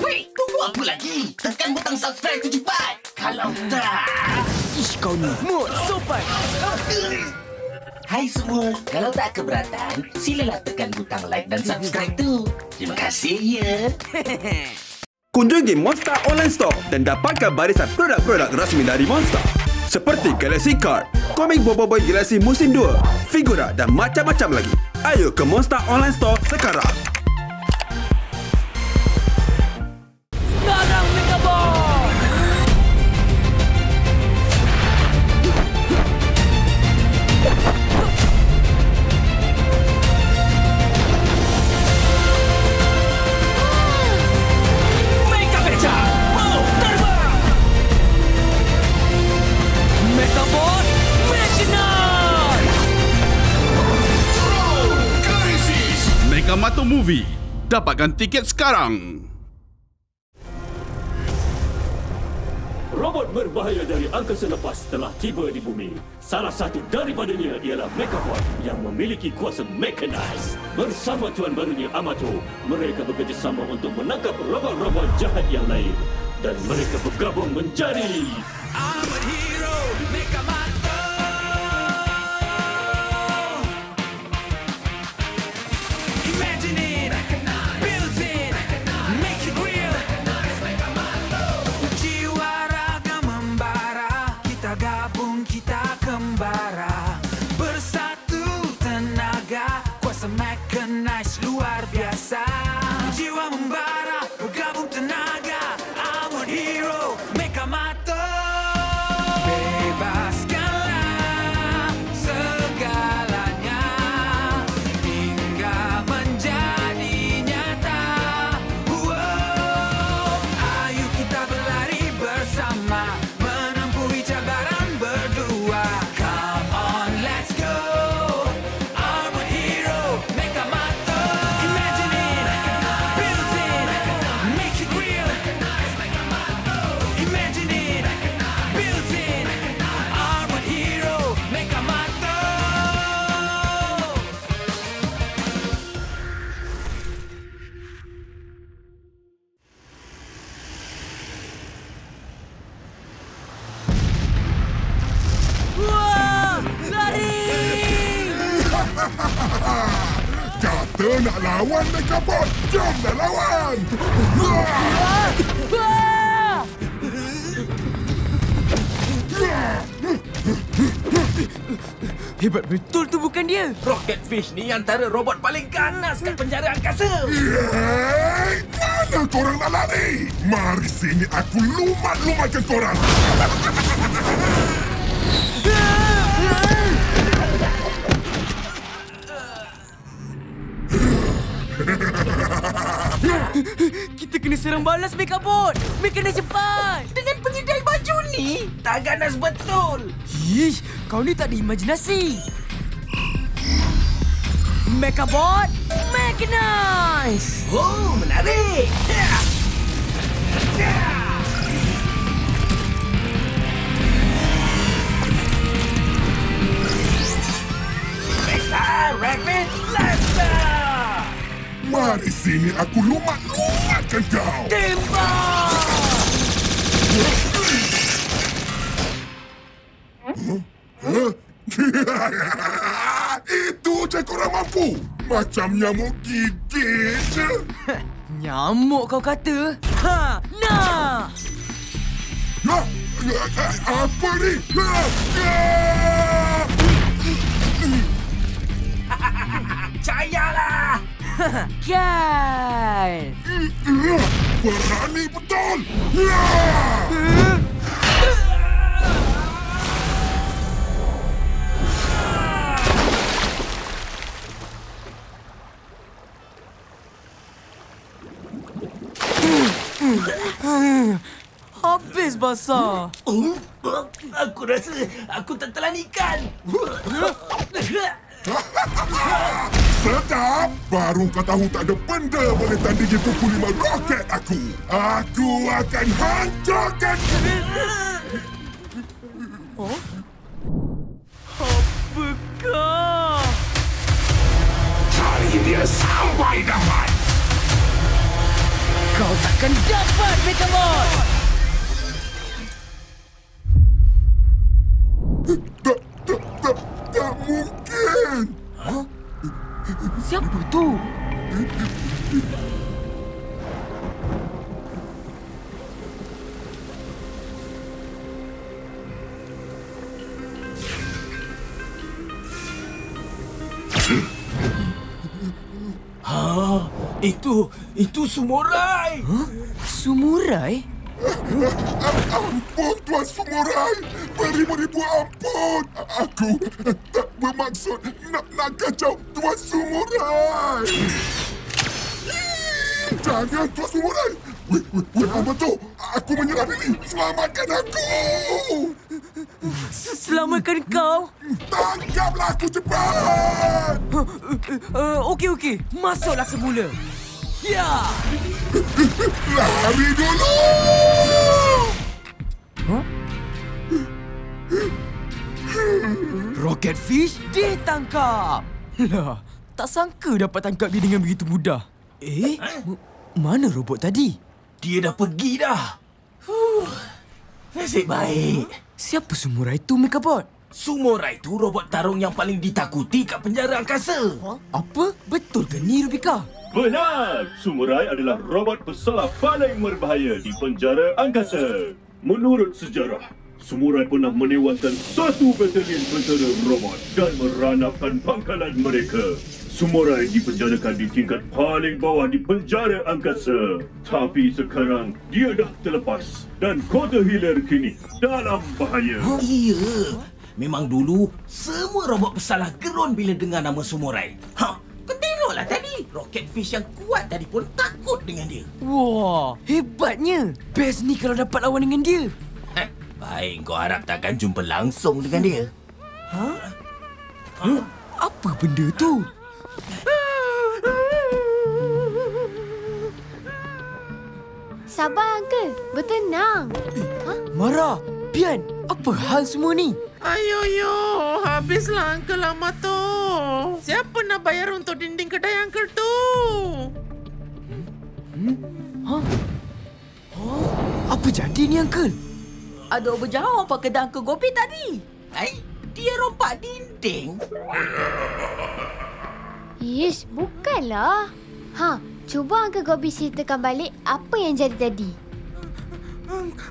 Wait, tunggu apa lagi? Tekan butang subscribe tu cepat. Kalau tak... Ish, kau ni mood sopan. Hai semua, kalau tak keberatan, silalah tekan butang like dan subscribe tu. Terima kasih ya. Kunjungi Monster Online Store dan dapatkan barisan produk-produk rasmi dari Monster. Seperti Galaxy Card, komik Boboiboy Galaxy Musim 2, figura dan macam-macam lagi. Ayo ke Monster Online Store sekarang. Sekarang Megabot! Mega Beca! Oh, terbang! Megabot Mechanized! Megamato Movie. Dapatkan tiket sekarang. Robot berbahaya dari angkasa lepas telah tiba di bumi. Salah satu daripadanya ialah Megabot yang memiliki kuasa mechanized. Bersama tuan barunya Amato, mereka bekerjasama untuk menangkap robot-robot jahat yang lain. Dan mereka bergabung menjadi... Armored Hero Megamato! Imagine it, build it, make it real. Jiwa raga membara, kita gabung, kita kembara. Bersatu tenaga, kuasa mechanized luar biasa. Jiwa membara, bergabung tenaga. Armored Hero Megamato. Bebaskanlah segalanya hingga menjadi nyata. Ayo kita berlari bersama, menempuhi cabaran berdua. Come on, let's go. Armored Hero Megamato. Imagine it, build it, make it real. Imagine it, build it. Armored Hero Megamato. Wah, lari! Kata nak lawan Megabot, jom dah lawan! Wah! Hebat betul tu bukan dia. Rocketfish ni antara robot paling ganas kat penjara angkasa. Yeay! Mana korang nak lari? Mari sini aku lumat-lumatkan korang! Kita kena serang balas Megabot. Kena cepat. Dengan penyedai baju ni, tak ganas betul. Ish, kau ni tak ada imajinasi. Megabot Mechanized. Oh, menarik. Mecha Rapid Blaster. Mari sini aku lumat-lumatkan kau! Tembak! Itu je korang mampu! Macam nyamuk gigit je! Nyamuk kau kata? Ha, nah! Apa ni? Percayalah. Kan? Berani betul! Habis basah. Aku rasa aku tertelan ikan. Sedap! Baru kau tahu tak ada benda boleh tandingi pukul 5 roket aku. Aku akan hancurkan... Oh? Apakah? sampai dapat. Kau takkan dapat, Megabot! Tak mungkin. Siapa tu? Itu Samurai. Samurai? Ampun, Tuan Samurai. Beribu-ribu ampun. Aku tak bermaksud nak kacau Tuan Samurai. Jangan, Tuan Samurai. Weh, apa tu? Aku menyerah diri. Selamatkan aku. Selamatkan kau? Tangkaplah aku cepat. Okey. Masuklah semula. Ya! Lari dulu. Rocket Fish ditangkap. Lah, tak sangka dapat tangkap dia dengan begitu mudah. Mana robot tadi? Dia dah pergi dah. Nasib baik. Siapa samurai tu, Megabot? Samurai tu robot tarung yang paling ditakuti kat penjara angkasa. Apa? Betul ke ni, Rubika? Benar! Samurai adalah robot pesalap paling berbahaya di penjara angkasa. Menurut sejarah, Samurai pernah menewaskan satu batalion tentera robot dan meranapkan pangkalan mereka. Samurai dipenjarakan di tingkat paling bawah di penjara angkasa. Tapi sekarang dia dah terlepas dan Kota Hilir kini dalam bahaya. Iya. Memang dulu semua robot pesalah gerun bila dengar nama Samurai. Kau tengoklah tadi. Rocket Fish yang kuat tadi pun takut dengan dia. Wah, hebatnya. Best ni kalau dapat lawan dengan dia. Baik, kau harap takkan jumpa langsung dengan dia. Apa benda tu? Sabar, Uncle. Bertenang. Mara, Pian, apa hal semua ni? Ayo, habislah Uncle lama tu. Siapa nak bayar untuk dinding kedai Uncle tu? Apa jadi ni, Uncle? Ada orang berjauh apa kedai Uncle Gopi tadi? Dia rompak dinding. Ish, bukanlah. Cuba Uncle Gobi ceritakan balik apa yang jadi tadi.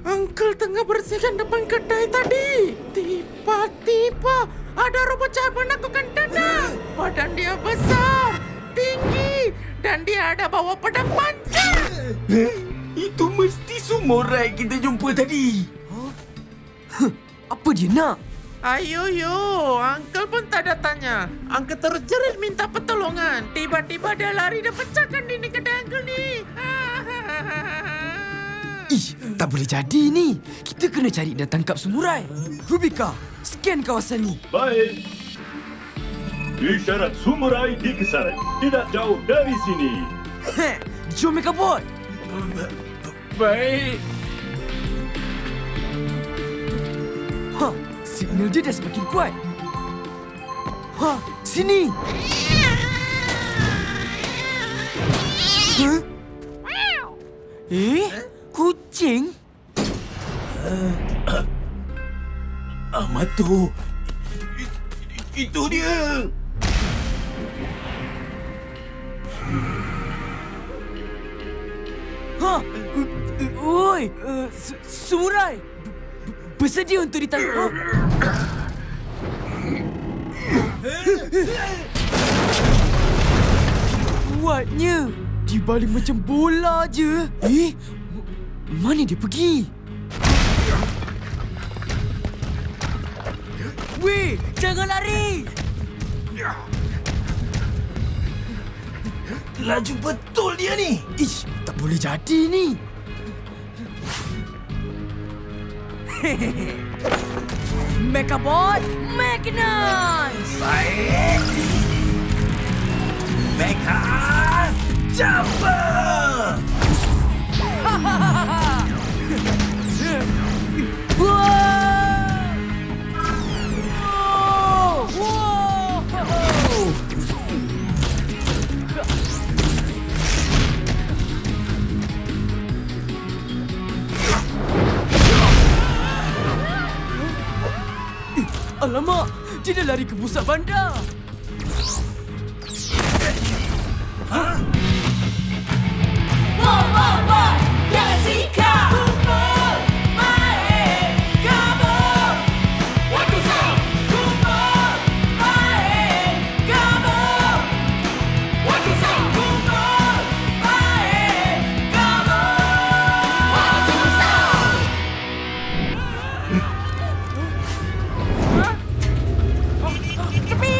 Uncle tengah bersihkan depan kedai tadi. Tiba-tiba ada robot jahat menakutkan Dada. Badan dia besar, tinggi dan dia ada bawa pedang panjang. Itu mesti Samurai kita jumpa tadi. Apa dia nak? Ayo, Uncle pun tak ada tanya. Uncle terus jerit minta pertolongan. Tiba-tiba dia lari dan pecahkan dinding kedai Uncle ni. Tak boleh jadi ni. Kita kena cari dan tangkap samurai. Rubika, scan kawasan ni. Baik. Isyarat Samurai dikesan. Tidak jauh dari sini. Jom, Megabot. Baik. Signal dia dah semakin kuat. Sini. Kucing? Amat tu. Itu dia. Oi, samurai. Bersedia untuk ditangkap. Kuatnya. Dia baling macam bola je. Mana dia pergi? Weh, jangan lari. Laju betul dia ni. Tak boleh jadi ni. Megabot, Mechanize! Baik. Mecha Jumper! Dia dah lari ke pusat bandar. Galaxy Car! Kumpul, main, gabung. Waktu sah. Kumpul, main, gabung. Waktu sah. Kumpul, main, gabung. Waktu sah. Tepi!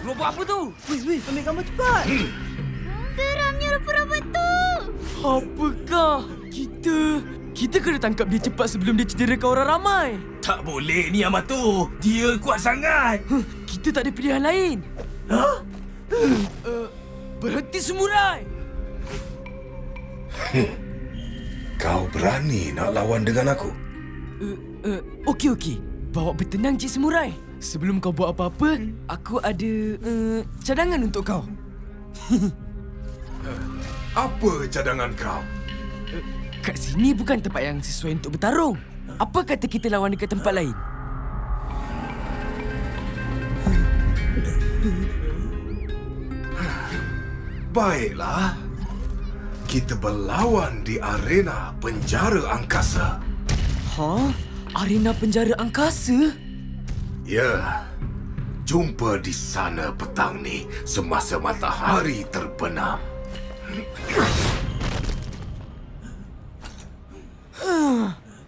Robot apa tu? Weh, ambil gambar cepat. Seramnya robot tu. Apakah? Kita kena tangkap dia cepat sebelum dia cederakan orang ramai. Tak boleh ni Yamato. Dia kuat sangat. Kita tak ada pilihan lain. Berhenti samurai. Kau berani nak lawan dengan aku? Okey. Bawa bertenang, Cik Samurai. Sebelum kau buat apa-apa, aku ada cadangan untuk kau. Apa cadangan kau? Kat sini bukan tempat yang sesuai untuk bertarung. Apa kata kita lawan dekat tempat lain? Baiklah. Kita berlawan di arena penjara angkasa. Arena penjara angkasa? Ya. Jumpa di sana petang ni semasa matahari terbenam.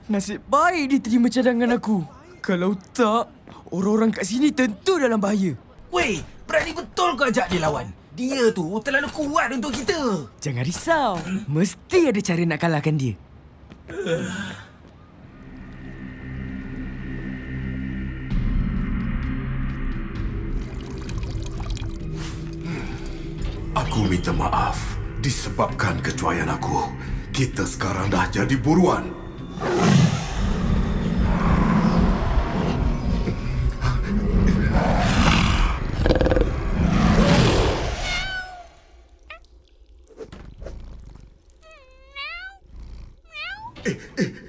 Nasib baik diterima cadangan aku. Kalau tak, orang-orang kat sini tentu dalam bahaya. Weh, berani betul kau ajak dia lawan. Dia tu terlalu kuat untuk kita. Jangan risau. Mesti ada cara nak kalahkan dia. Aku minta maaf disebabkan kecuaian aku. Kita sekarang dah jadi buruan.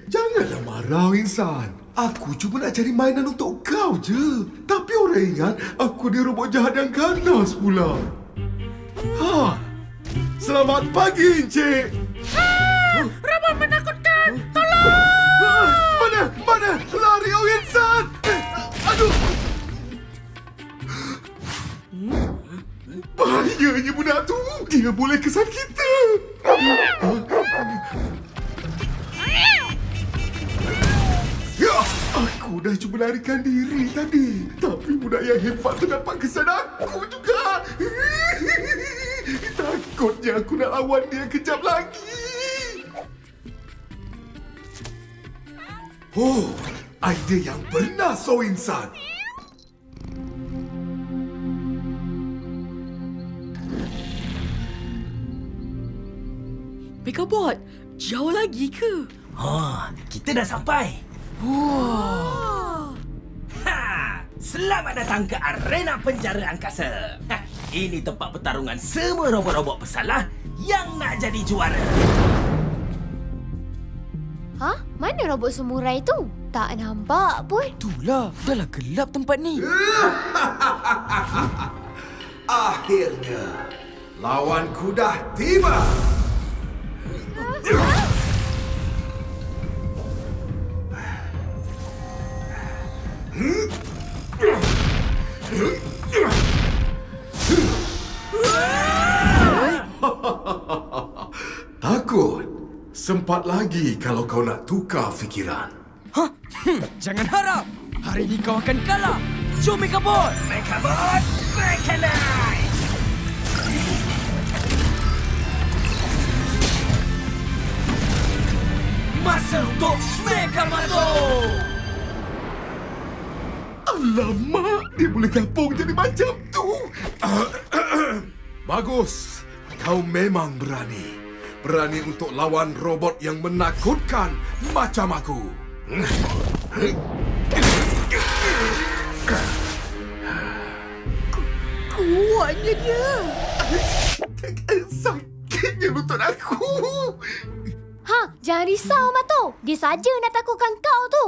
Janganlah marah, insan. Aku cuma nak cari mainan untuk kau je. Tapi orang ingat aku ni robot jahat yang ganas pula. Selamat pagi, Encik. Robot menakutkan! Tolong! Mana? Lari, oh insan! Aduh! Bahayanya budak tu. Dia boleh kesan kita. Ya, aku dah cuba larikan diri tadi. Tapi budak yang hebat tu dapat kesan aku juga. Takutnya aku nak lawan dia kejap lagi. Oh, idea yang benar, So Insan. Megabot, jauh lagi ke? Kita dah sampai. Selamat datang ke arena penjara angkasa. Ini tempat pertarungan semua robot-robot pesalah yang nak jadi juara. Mana robot samurai tu? Tak nampak pun. Itulah, dah lah gelap tempat ni. Akhirnya, lawanku dah tiba. Takut? Sempat lagi kalau kau nak tukar fikiran. Jangan harap. Hari ini kau akan kalah. Jom Megabot! Megabot, mechanize! Masa untuk Megamoto! Alamak, dia boleh gabung jadi macam tu. Bagus, kau memang berani. Berani untuk lawan robot yang menakutkan macam aku. Kuatnya dia. Sakitnya lutut aku. Jangan risau, Mato. Dia saja nak takutkan kau tu.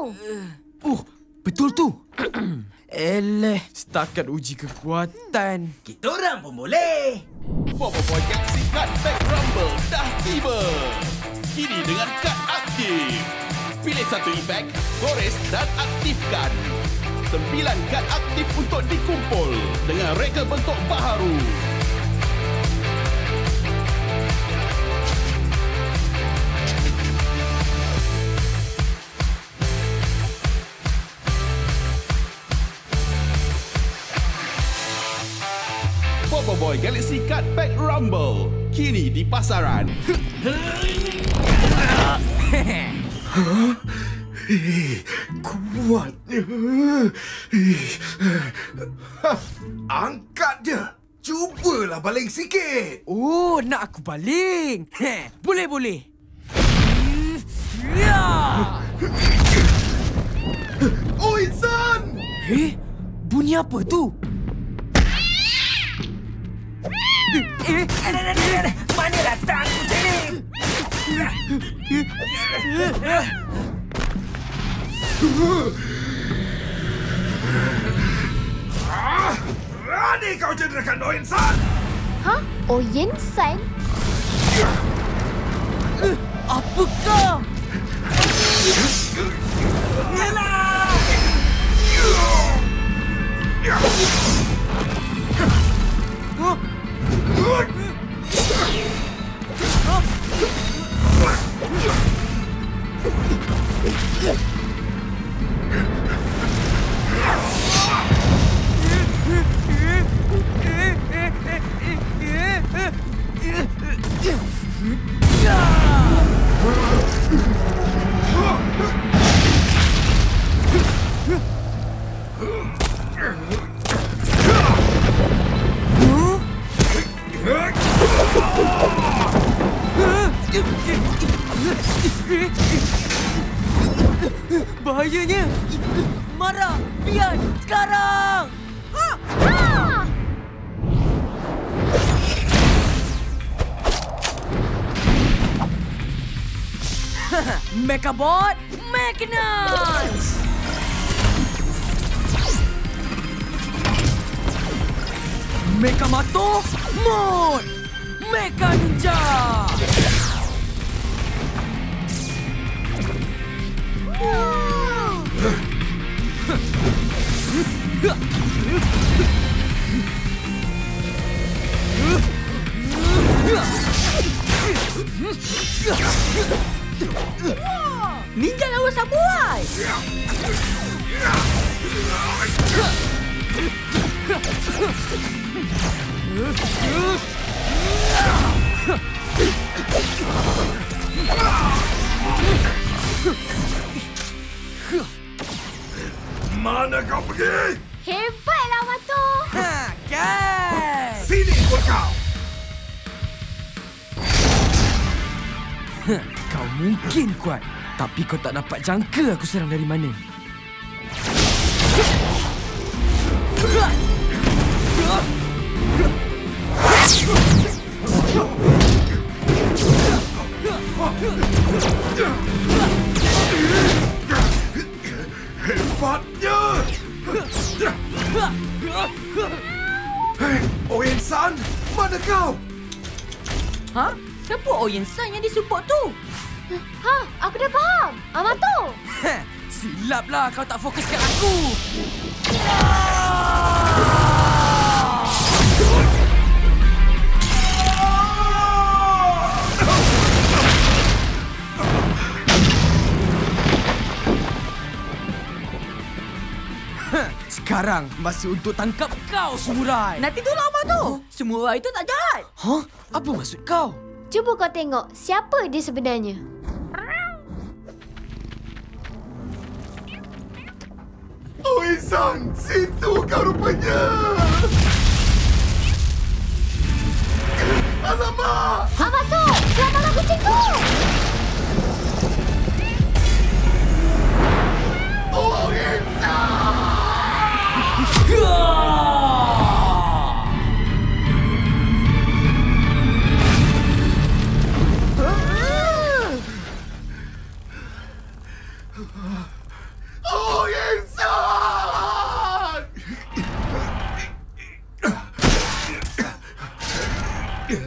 Betul tu. Eleh, setakat uji kekuatan. Kita orang pun boleh. Boboiboy Galaxy Card Pack Rumble dah tiba. Kini dengan kad aktif. Pilih satu efek, gores dan aktifkan. 9 kad aktif untuk dikumpul dengan reka bentuk baharu. Boboiboy Galaxy Card Pack Rumble kini di pasaran. Kuatnya. Angkat je. Cubalah baling sikit. Nak aku baling? Boleh. Oh, Insan! Bunyi apa tu? Manalah tak kucing ni? Berani kau cederakan Oh Insan? Oh Yen-san? Apakah? Bahayanya. Marah, Bian, sekarang. Mechabot Mechanize! Mechamato Mode! Mecha Ninja! Ninja lawan samurai. Mana kau pergi? Hebatlah, Mato. Kan? Sini ikut kau. Kau mungkin kuat, tapi kau tak dapat jangka aku serang dari mana. Hebatnya! Hei, Oh Insan, mana kau? Siapa Oh Yen-san yang disupport tu? Aku dah faham. Mato. Silaplah kau tak fokus kat aku. Sekarang masa untuk tangkap kau, samurai. Nanti dulu apa tu? Samurai itu tak jahat. Apa maksud kau? Cuba kau tengok siapa dia sebenarnya. Oh Insan, situ kau rupanya. Alamak! Mato, selamatkan kucing tu. Oh Insan! Nasib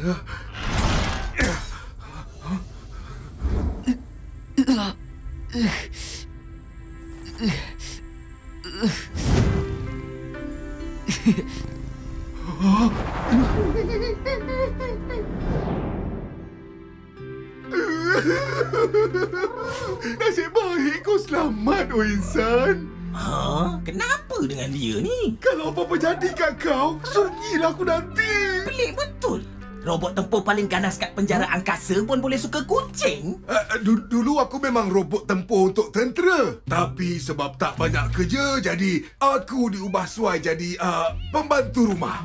baik kau selamat, oh insan. Ha? Kenapa dengan dia ni? Kalau apa-apa jadi kat kau, sunyilah aku nanti. Pelik betul. Robot tempur paling ganas kat penjara angkasa pun boleh suka kucing. Dulu aku memang robot tempur untuk tentera. Tapi sebab tak banyak kerja, jadi aku diubah suai jadi pembantu rumah.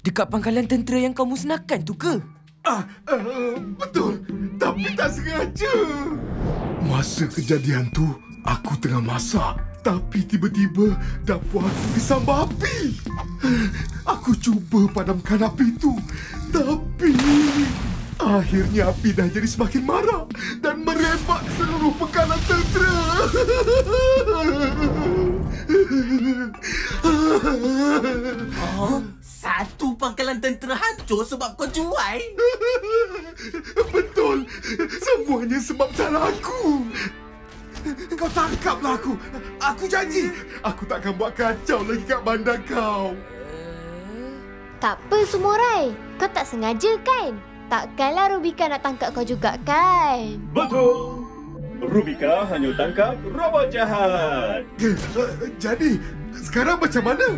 Dekat pangkalan tentera yang kau musnahkan tu ke? Betul. Tapi tak sengaja. Masa kejadian tu, aku tengah masak. Tapi tiba-tiba dapur aku disambar api. Aku cuba padamkan api itu. Tapi akhirnya api dah jadi semakin marah dan merebak seluruh pangkalan tentera. Satu pangkalan tentera hancur sebab kau cuai. Betul. Semuanya sebab salah aku. Kau tangkaplah aku. Aku janji. Aku takkan buat kacau lagi kat bandar kau. Tak apa, Samurai. Kau tak sengaja kan? Takkanlah Rubika nak tangkap kau juga kan? Betul. Rubika hanya tangkap robot jahat. Jadi, sekarang macam mana?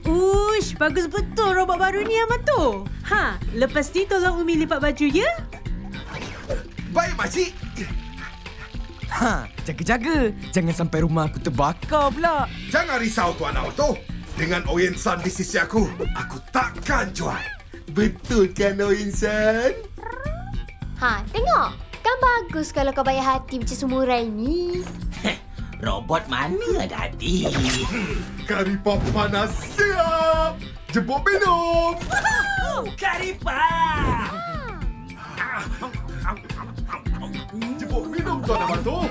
Uish, bagus betul robot baru ni, Amato. Lepas ni tolong Umi lipat baju, ya? Baik, makcik. Jaga-jaga. Jangan sampai rumah aku terbakar pula. Jangan risau, Tuan Amato. Dengan Oyen-san di sisi aku takkan cuai. Betul kan, Oyen-san? Tengok. Kan bagus kalau kau bayar hati macam Samurai ni. Robot mana ada hati? Kari pop panas siap. Jemput minum. Kari pop! Jemput minum, Tuan Amato.